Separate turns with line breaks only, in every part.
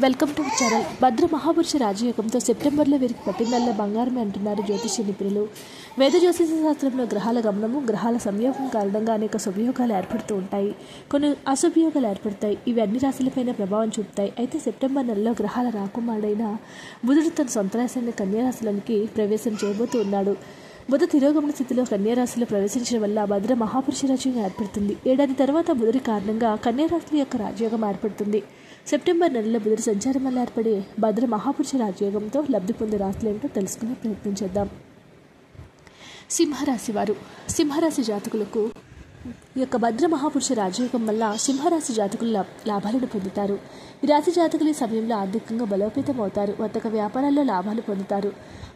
Welcome to channel. భద్ర మహాపురుష రాజయోగంతో సెప్టెంబర్లో వీరికి పట్టిందల్లా బంగారమే అంటున్నారు జ్యోతిష్య నిపుణులు. వేద జ్యోతిష శాస్త్రంలో గ్రహాల గమనము, గ్రహాల సంయోగం కారణంగా అనేక శుభయోగాలు ఏర్పడుతూ ఉంటాయి, కొన్ని అశుభయోగాలు ఏర్పడతాయి. ఇవి అన్ని రాశులపైన ప్రభావం చూపుతాయి. అయితే సెప్టెంబర్ నెలలో గ్రహాల రాకుమారుడైన బుధుడు తన సొంత రాశి కన్యారాశులకి ప్రవేశం చేయబోతూ ఉన్నాడు. బుధ తిరోగమన స్థితిలో కన్యారాశిలో ప్రవేశించడం వల్ల భద్ర మహాపురుష రాజయోగం ఏర్పడుతుంది. ఏడాది తర్వాత బుధుడి కారణంగా కన్యారాశుల యొక్క రాజయోగం ఏర్పడుతుంది. సెప్టెంబర్ నెలలో బుధుడి సంచారం వల్ల ఏర్పడే భద్ర మహాపురుష రాజయోగంతో లబ్ధి పొందే రాశులు ఏంటో తెలుసుకునే ప్రయత్నం చేద్దాం. సింహరాశి వారు. సింహరాశి జాతకులకు ఈ యొక్క భద్ర మహాపురుష రాజయోగం వల్ల సింహరాశి జాతకులు లాభాలను పొందుతారు. ఈ రాశి జాతకులు ఈ సమయంలో ఆర్థికంగా బలోపేతం అవుతారు. వర్తక వ్యాపారాల్లో లాభాలు పొందుతారు.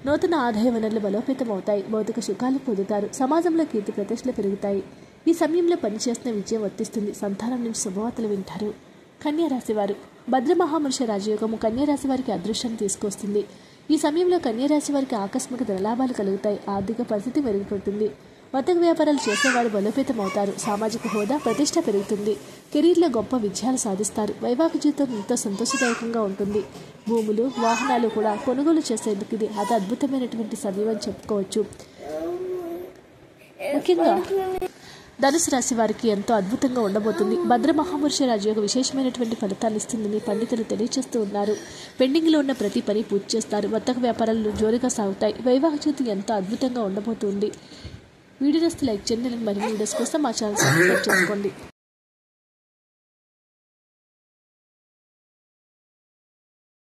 నూతన ఆదాయ వనరులు బలోపేతం అవుతాయి. భౌతిక సుఖాలు పొందుతారు. సమాజంలో కీర్తి ప్రతిష్టలు పెరుగుతాయి. ఈ సమయంలో పనిచేస్తున్న విజయం వర్తిస్తుంది. సంతానం నుంచి శుభవార్తలు వింటారు. కన్యారాశి వారు. భద్ర మహాపురుష రాజయోగము కన్యారాశి వారికి అదృష్టాన్ని తీసుకొస్తుంది. ఈ సమయంలో కన్యారాశి వారికి ఆకస్మిక ధనలాభాలు కలుగుతాయి. ఆర్థిక పరిస్థితి మెరుగుపడుతుంది. వర్తక వ్యాపారాలు చేసేవారు బలోపేతం అవుతారు. సామాజిక హోదా ప్రతిష్ట పెరుగుతుంది. కెరీర్లో గొప్ప విజయాలు సాధిస్తారు. వైవాహిక జీవితం ఎంతో సంతోషదాయకంగా ఉంటుంది. భూములు, వాహనాలు కూడా కొనుగోలు చేసేందుకు ఇది అతి అద్భుతమైనటువంటి సమయం అని చెప్పుకోవచ్చు. ముఖ్యంగా ధనుసు రాశి వారికి ఎంతో అద్భుతంగా ఉండబోతుంది. భద్ర మహాపురుష రాజయోగ విశేషమైనటువంటి ఫలితాలు ఇస్తుందని పండితులు తెలియజేస్తూ ఉన్నారు. పెండింగ్లో ఉన్న ప్రతి పని పూర్తి చేస్తారు. వర్తక వ్యాపారాలు జోరుగా సాగుతాయి. వైవాహిక జీవితం ఎంతో అద్భుతంగా ఉండబోతుంది. వీడియోస్ లైక్ చేయండి. మరిన్ని వీడియోస్ కోసం మా ఛానల్ సబ్స్క్రైబ్ చేసుకోండి.